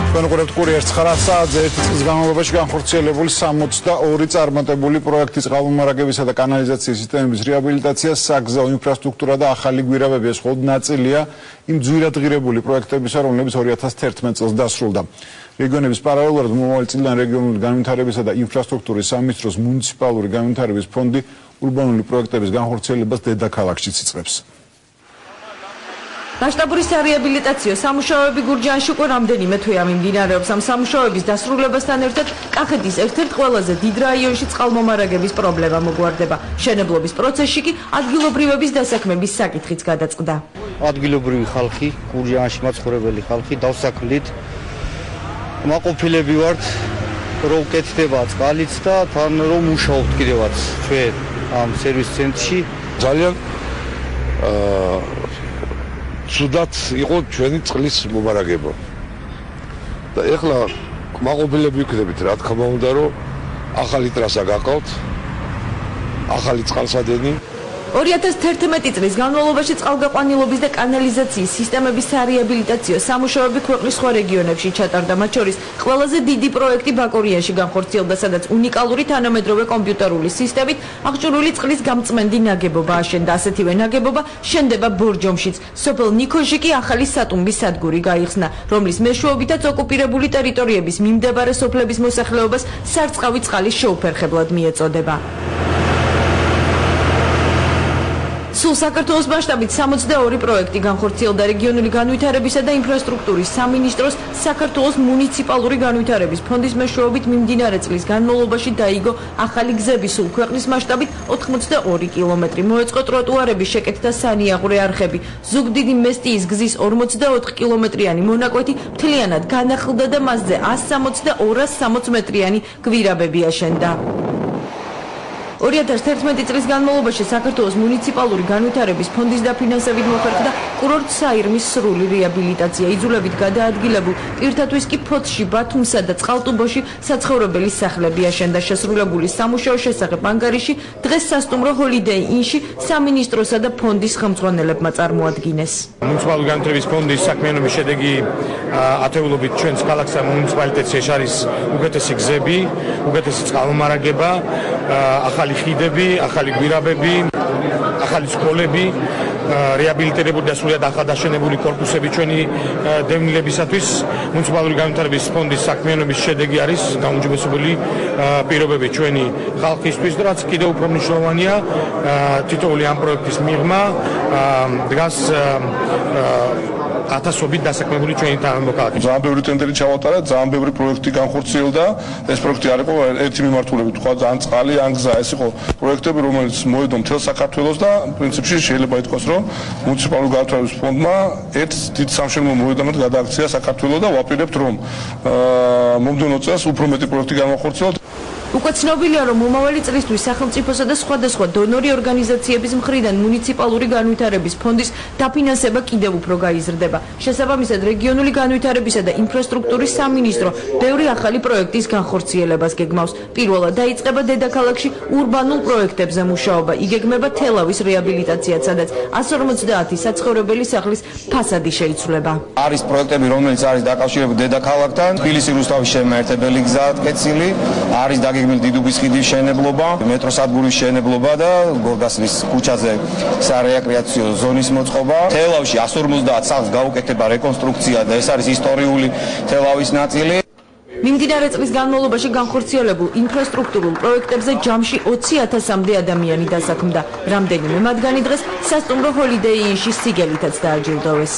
Კონკრეტულად კურიერს 9 საათზე 1 წლის განმავლობაში განხორციელებული 62 წარმატებული პროექტი წყალმომარაგებისა და კანალიზაციის სისტემების რეაბილიტაცია, საგზაო ინფრასტრუქტურა და ახალი გვირაბებია მხოლოდ ნაწილია იმ ძვირადღირებული პროექტებისა, რომლებიც 2011 წელს დასრულდა. რეგიონების პარალელურად მომავალ წლიდან რეგიონული განვითარებისა და ინფრასტრუქტურის სამინისტროს მუნიციპალური განვითარების ფონდი ურბანული პროექტების განხორციელებას დედაქალაქშიც იწყებს. მასშტაბური რეაბილიტაციო სამუშაოები გურჯაანში უკვე რამდენიმე თვეა მიმდინარეობს. ამ სამუშაოების დასრულებასთან ერთად კახეთის ერთ-ერთ ყველაზე დიდ რაიონში წყალმომარაგების პრობლემა მოგვარდება. მშენებლობის პროცესში კი ადგილობრივების დასაქმების საკითხიც გადაწყდა. ადგილობრივი ხალხი, გურჯაანში მაცხოვრებელი ხალხი დავსაქმლით მაყოფილები ვართ, რომ კეთდება წყალიც და თან რომ მუშაობთ კიდევაც ჩვენ ამ სერვის ცენტრში. ძალიან ცუდად იყო ჩვენი წყლის მომარაგება. და ეხლა მაყოფილები ვიქნებით, რა თქმა უნდა, რომ ახალი ტრასა გაკავთ, ახალი წყალსადენი. 2011 წლის განმავლობაში წყალგაყვანილობის და კანალიზაციის სისტემებისარეაბილიტაციო სამუშაოები ქვეყნის სხვა რეგიონებში ჩატარდა. მათ შორის ყველაზე დიდი პროექტი ბაკურიაში განხორციელდა, სადაც უნიკალური თანამედროვე კომპიუტერული სისტემით აღჭურვილი წყლის გამწმენდი ნაგებობა აშენდა. ასეთივე ნაგებობა შენდება ბორჯომშიც. სოფელ ნიქოში კი ახალი სატუმბის სადგური გაიხსნა, რომლის მეშვეობითაც ოკუპირებული ტერიტორიების მიმდებარე სოფლების მოსახლეობას სარწყავი წყალის შეუფერხებლად მიეწოდება. სულ საქართველოს მასშტაბით 62 პროექტი განხორციელდა რეგიონული განვითარებისა და ინფრასტრუქტურის სამინისტროს საქართველოს მუნიციპალური განვითარების ფონდის მეშვეობით მიმდინარე წლის განმავლობაში დაიგო ახალი გზები სულ ქვეყნის მასშტაბით 82 კილომეტრი, მოეწყო ტროტუარების შეკეთდა სანიაღვრე არხები, ზუგდიდი მესტიის გზის 44 კილომეტრიანი მონაკვეთი მთლიანად განახლდა და მასზე 160 და 260 მეტრიანი გვირაბები აშენდა. 2011 წლის განმავლობაში საქართველოს მუნიციპალური განვითარების ფონდის დაფინანსებით მოხერხდა კურორტ საირმის სრული რეაბილიტაცია. იძულებით გადაადგილებულ პირთათვის კი ფოთში, ბათუმსა და წყალტუბოში საცხოვრებელი სახლები აშენდა. შესრულებული სამუშაოს შესახებ ანგარიში დღეს სასტუმრო ჰოლიდეი ინში სამინისტროსა და ფონდის ხელმძღვანელებმა წარმოადგინეს. მუნიციპალური განვითარების ფონდის საქმიანობის შედეგი ათეულობით ჩვენს ქალაქსა მუნიციპალიტეტში არის უკეთესი გზები, უკეთესი წყალმომარაგება, ახალი ხიდები, ახალი გვირაბები, ახალი სკოლები, რეაბილიტირებული და სრულად ახალდაშენებული კორპუსები ჩვენი დევნილებისათვის. მუნიციპალური განვითარების ფონდის საქმიანობის შედეგი არის გაუმჯობესებული პირობები ჩვენი ხალხისთვის და რაც კიდევ უფრო მნიშვნელოვანია, თითოეული ამ პროექტის მიღმა დგას ათასობით დასაქმებული ჩვენი თანამოქალაქე. ძალიან ბევრი ტენდერი ჩავატარა, ძალიან ბევრი პროექტი განხორციელდა. ეს პროექტი არ იყო ერთი მიმართულებით, თქვა ძალიან წყალი, ან გზა. ეს იყო პროექტები, რომელიც მოედო მთელ საქართველოს და პრინციპში შეიძლება ითქვას, რომ მუნიციპალური განვითარების ფონდმა ერთ დიდ სამშენებლო მოედანად გადააქცია საქართველოს და ვაპირებთ, რომ მომდევნო წელს უფრო მეტი პროექტი განახორციელოთ. უკვე ცნობილია, რომ მომავალი წლისთვის სახელმწიფოსა და სხვადასხვა დონორი ორგანიზაციების მხრიდან მუნიციპალური განვითარების ფონდის დაფინანსება კიდევ უფრო გაიზრდება. შესაბამისად, რეგიონული განვითარებისა და ინფრასტრუქტურის სამინისტრო ბევრი ახალი პროექტის განხორციელებას გეგმავს. პირველად დაიწყება დედაქალაქში ურბანულ პროექტებზე მუშაობა. იგეგმება თელავის რეაბილიტაციაც, სადაც 150 საცხოვრებელი სახლის ფასადი შეიცვლება. არის პროექტები, რომელიც არის დაკავშირებული დედაქალაქთან, თბილისი რუსთავის შემაერთებელი გზა კეცილი, არის გეგმილი დიდუბის ხიდის მშენებლობა, მეტროსადგურის მშენებლობა და გორგასლის ქუჩაზე სარეკრეაციო ზონის მოწყობა. თელავში 150 სახლს გაუკეთება რეკონსტრუქცია და ეს არის ისტორიული თელავის ნაწილი. მიმდინარე წლის განმავლობაში განხორციელებულ ინფრასტრუქტურულ პროექტებზე ჯამში 20,000-მდე ადამიანი დასაქმდა. რამდენიმე მათგანი დღეს სასტუმრო ჰოლიდეი ინში სიგელითაც დააჯილდოვეს.